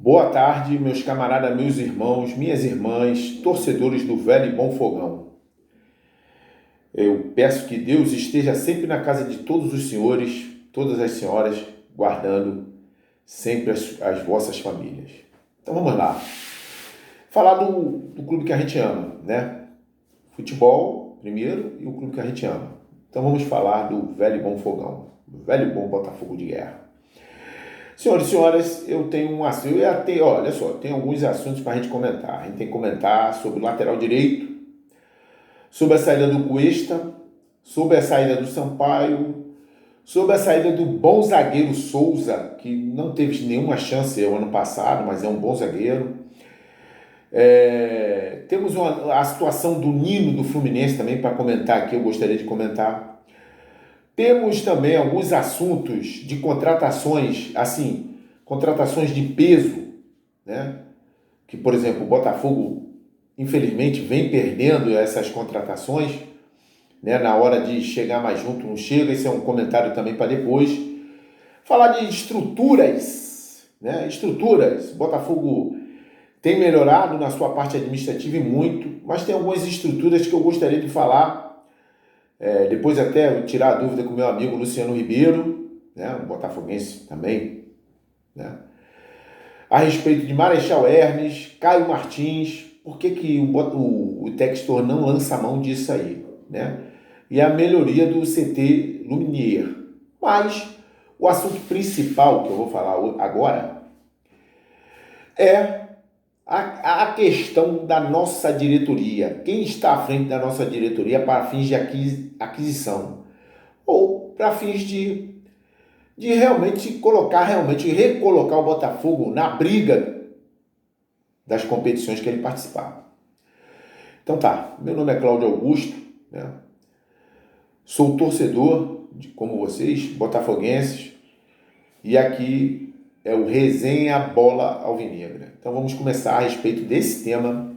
Boa tarde, meus camaradas, meus irmãos, minhas irmãs, torcedores do Velho e Bom Fogão. Eu peço que Deus esteja sempre na casa de todos os senhores, todas as senhoras, guardando sempre as vossas famílias. Então vamos lá. Falar do clube que a gente ama, né? Futebol, primeiro, e o clube que a gente ama. Então vamos falar do Velho e Bom Fogão, do Velho e Bom Botafogo de Guerra. Senhores e senhoras, eu tenho um assunto, olha só, tem alguns assuntos para a gente comentar. A gente tem que comentar sobre o lateral direito, sobre a saída do Cuesta, sobre a saída do Sampaio, sobre a saída do bom zagueiro Souza, que não teve nenhuma chance o ano passado, mas é um bom zagueiro. Temos a situação do Nino do Fluminense também para comentar aqui, eu gostaria de comentar. Temos também alguns assuntos de contratações, assim, contratações de peso, né? Que, por exemplo, o Botafogo, infelizmente, vem perdendo essas contratações, né? Na hora de chegar mais junto, não chega. Esse é um comentário também para depois. Falar de estruturas, né? Estruturas. O Botafogo tem melhorado na sua parte administrativa e muito, mas tem algumas estruturas que eu gostaria de falar. Depois até tirar a dúvida com o meu amigo Luciano Ribeiro, né, um botafoguense também, né, a respeito de Marechal Hermes, Caio Martins, por que o Textor não lança a mão disso aí, né, e a melhoria do CT Lumière. Mas o assunto principal que eu vou falar agora é a questão da nossa diretoria. Quem está à frente da nossa diretoria para fins de aquisição ou para fins de realmente recolocar o Botafogo na briga das competições que ele participar. Então tá, meu nome é Cláudio Augusto, né? Sou torcedor, como vocês, botafoguenses, e aqui é o Resenha Bola Alvinegra. Então vamos começar a respeito desse tema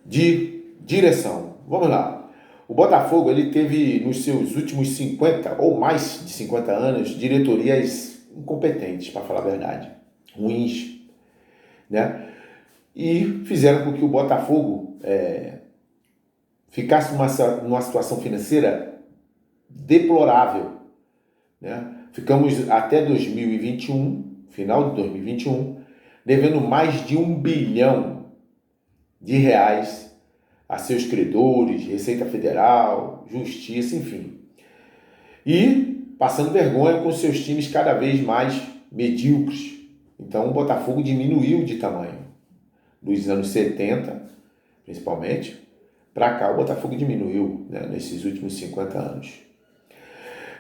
de direção. Vamos lá. O Botafogo ele teve nos seus últimos 50 ou mais de 50 anos diretorias incompetentes, para falar a verdade, ruins, né? E fizeram com que o Botafogo ficasse numa situação financeira deplorável, né? Ficamos até 2021, final de 2021, devendo mais de R$1 bilhão a seus credores, Receita Federal, Justiça, enfim. E passando vergonha com seus times cada vez mais medíocres. Então o Botafogo diminuiu de tamanho. Dos anos 70, principalmente, para cá o Botafogo diminuiu, né, nesses últimos 50 anos.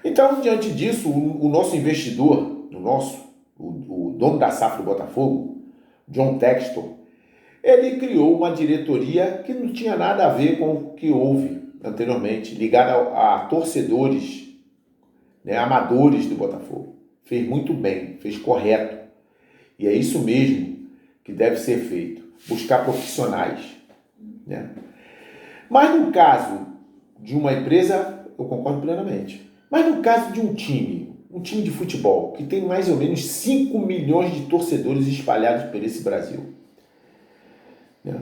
Então, diante disso, o nosso investidor, o dono da SAF do Botafogo, John Textor, ele criou uma diretoria que não tinha nada a ver com o que houve anteriormente, ligada a torcedores, né, amadores do Botafogo. Fez muito bem, fez correto. E é isso mesmo que deve ser feito, buscar profissionais, né? Mas no caso de uma empresa, eu concordo plenamente. Mas no caso de um time de futebol, que tem mais ou menos 5 milhões de torcedores espalhados por esse Brasil, né?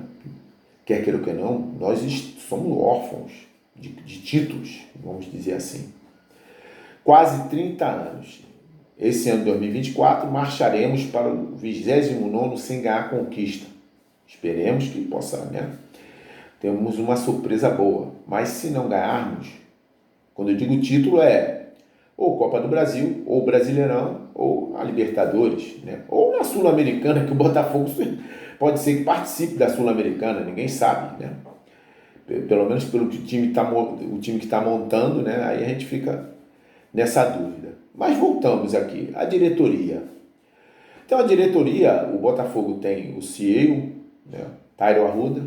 Quer queira ou quer não, nós somos órfãos de títulos, vamos dizer assim. Quase 30 anos. Esse ano de 2024, marcharemos para o 29º sem ganhar conquista. Esperemos que possa, né? Temos uma surpresa boa. Mas se não ganharmos, quando eu digo título ou Copa do Brasil, ou Brasileirão, ou a Libertadores, né? Ou na Sul-Americana, que o Botafogo pode ser que participe da Sul-Americana, ninguém sabe, né? Pelo menos pelo que o time que está montando, né? Aí a gente fica nessa dúvida. Mas voltamos aqui, a diretoria. Então a diretoria, o Botafogo tem o CEO, né? Tairo Arruda,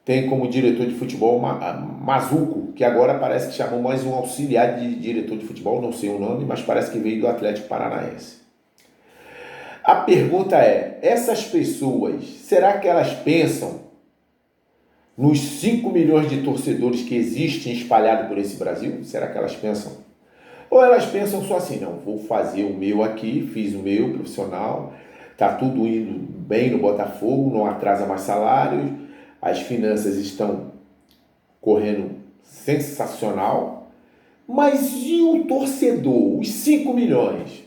tem como diretor de futebol Mazuco, que agora parece que chamou mais um auxiliar de diretor de futebol, não sei o nome, mas parece que veio do Atlético Paranaense. A pergunta é, essas pessoas, será que elas pensam nos 5 milhões de torcedores que existem espalhados por esse Brasil? Será que elas pensam? Ou elas pensam só assim, não, vou fazer o meu aqui, fiz o meu profissional, Está tudo indo bem no Botafogo, não atrasa mais salários, as finanças estão correndo sensacional. Mas e o torcedor, os 5 milhões?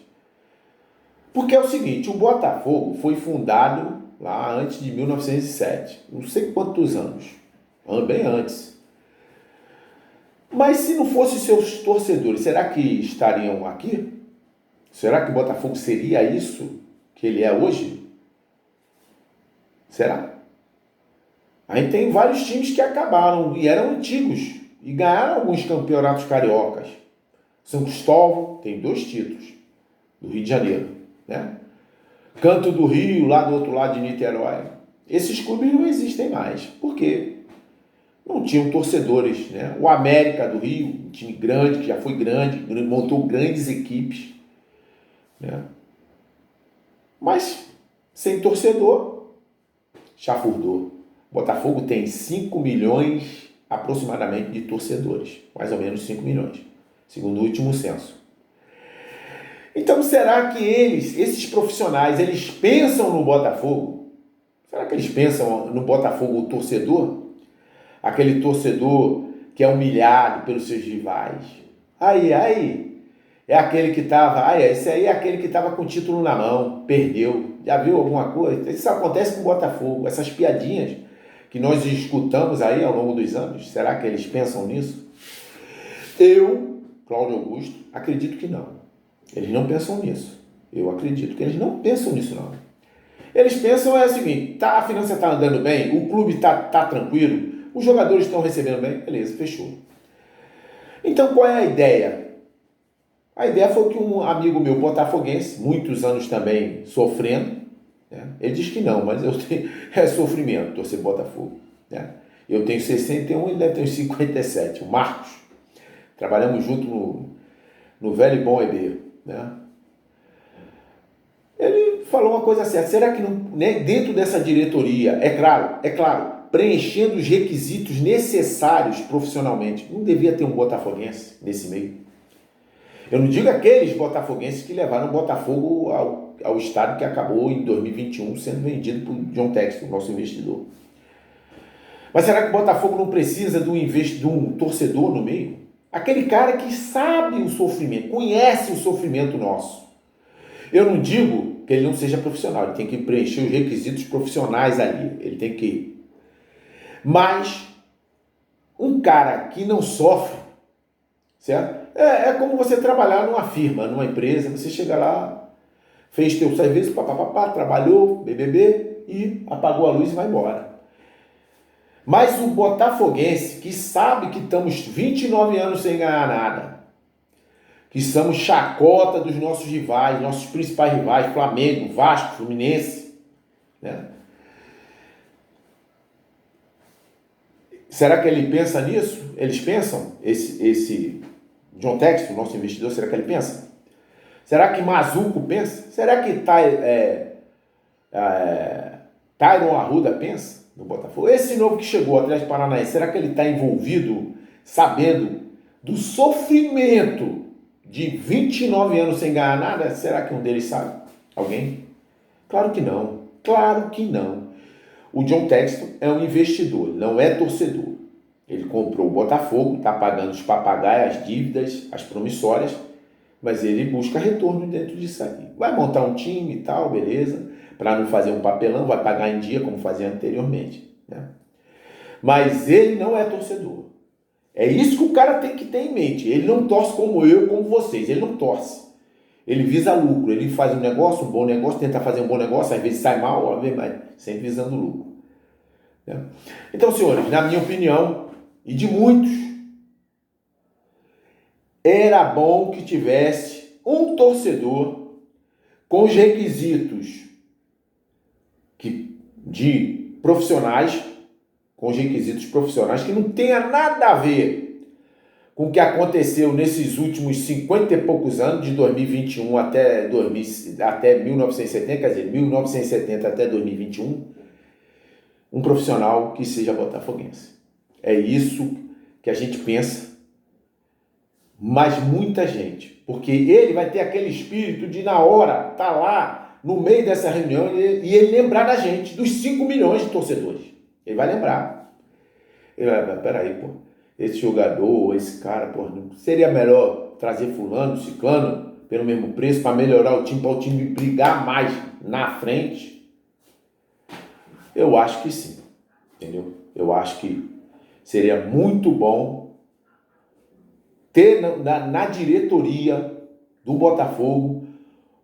Porque é o seguinte, o Botafogo foi fundado lá antes de 1907, não sei quantos anos, bem antes. Mas se não fossem seus torcedores, será que estariam aqui? Será que o Botafogo seria isso que ele é hoje? Será? Aí tem vários times que acabaram e eram antigos e ganharam alguns campeonatos cariocas. São Cristóvão tem 2 títulos do Rio de Janeiro, né? Canto do Rio, lá do outro lado de Niterói. Esses clubes não existem mais. Por quê? Não tinham torcedores, né? O América do Rio, um time grande, que já foi grande, montou grandes equipes, né? Mas sem torcedor, chafurdou. Botafogo tem 5 milhões aproximadamente de torcedores, mais ou menos 5 milhões, segundo o último censo. Então, será que esses profissionais, eles pensam no Botafogo? Será que eles pensam no Botafogo, o torcedor? Aquele torcedor que é humilhado pelos seus rivais. É aquele que estava, esse aí é aquele que estava com o título na mão, perdeu. Já viu alguma coisa? Isso acontece com o Botafogo, essas piadinhas que nós escutamos aí ao longo dos anos. Será que eles pensam nisso? Eu, Cláudio Augusto, acredito que não. Eles não pensam nisso. Eu acredito que eles não pensam nisso, não. Eles pensam o seguinte, a finança está andando bem, o clube está tranquilo, os jogadores estão recebendo bem, beleza, fechou. Então, qual é a ideia? A ideia foi que um amigo meu botafoguense, muitos anos também sofrendo, né? Ele diz que não, mas eu tenho, é sofrimento torcer Botafogo, né? Eu tenho 61 e ele deve ter 57, o Marcos. Trabalhamos junto no velho e bom EB, né? Ele falou uma coisa certa, será que não, né, dentro dessa diretoria, é claro, preenchendo os requisitos necessários profissionalmente, não devia ter um botafoguense nesse meio? Eu não digo aqueles botafoguenses que levaram o Botafogo ao estádio que acabou em 2021 sendo vendido por John Textor, nosso investidor. Mas será que o Botafogo não precisa de um torcedor no meio? Aquele cara que sabe o sofrimento, conhece o sofrimento nosso. Eu não digo que ele não seja profissional, ele tem que preencher os requisitos profissionais ali, ele tem que... Mas um cara que não sofre, certo? É como você trabalhar numa firma, numa empresa, você chega lá, fez teu serviço, trabalhou, e apagou a luz e vai embora. Mas o botafoguense que sabe que estamos 29 anos sem ganhar nada, que somos chacota dos nossos rivais, nossos principais rivais, Flamengo, Vasco, Fluminense, né? Será que ele pensa nisso? Eles pensam? Esse John Textor, nosso investidor, será que ele pensa? Será que Mazuco pensa? Será que Tyron Arruda pensa no Botafogo? Esse novo que chegou, Atlético Paranaense, será que ele está envolvido, sabendo do sofrimento de 29 anos sem ganhar nada? Será que um deles sabe? Alguém? Claro que não. Claro que não. O John Textor é um investidor, não é torcedor. Ele comprou o Botafogo, está pagando os papagaios, as dívidas, as promissórias, mas ele busca retorno dentro disso aí. Vai montar um time e tal, beleza, para não fazer um papelão, vai pagar em dia como fazia anteriormente, né? Mas ele não é torcedor. É isso que o cara tem que ter em mente. Ele não torce como eu, como vocês. Ele não torce. Ele visa lucro. Ele faz um negócio, um bom negócio, tenta fazer um bom negócio, às vezes sai mal, às vezes, mas sempre visando lucro, né? Então, senhores, na minha opinião, e de muitos, era bom que tivesse um torcedor com os requisitos de profissionais, com os requisitos profissionais que não tenha nada a ver com o que aconteceu nesses últimos 50 e poucos anos, de 2021 até 1970, quer dizer, 1970 até 2021, um profissional que seja botafoguense. É isso que a gente pensa, mas muita gente, porque ele vai ter aquele espírito de na hora, tá lá, no meio dessa reunião e ele lembrar da gente, dos 5 milhões de torcedores. Ele vai lembrar. Ele vai lembrar, peraí, pô, esse jogador, esse cara, pô, não seria melhor trazer fulano, ciclano, pelo mesmo preço, para melhorar o time, para o time brigar mais na frente? Eu acho que sim, entendeu? Eu acho que seria muito bom ter na diretoria do Botafogo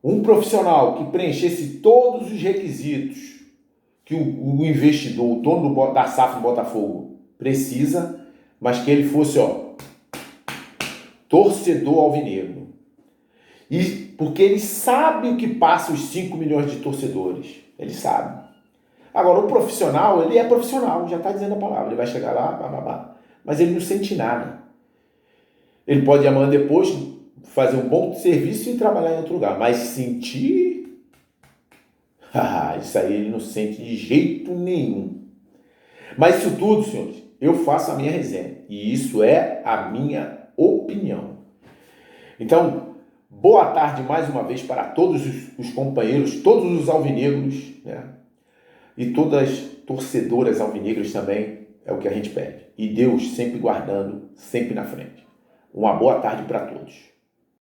um profissional que preenchesse todos os requisitos que o investidor, o dono da SAF do Botafogo precisa, mas que ele fosse, torcedor alvinegro. E porque ele sabe o que passa os 5 milhões de torcedores. Ele sabe. Agora, o profissional, ele é profissional, já está dizendo a palavra. Ele vai chegar lá, mas ele não sente nada. Ele pode amanhã depois fazer um bom serviço e trabalhar em outro lugar, mas sentir, isso aí ele não sente de jeito nenhum. Mas isso tudo, senhores, eu faço a minha resenha, e isso é a minha opinião. Então, boa tarde mais uma vez para todos os companheiros, todos os alvinegros, né? E todas as torcedoras alvinegras também, é o que a gente pede. E Deus sempre guardando, sempre na frente. Uma boa tarde para todos.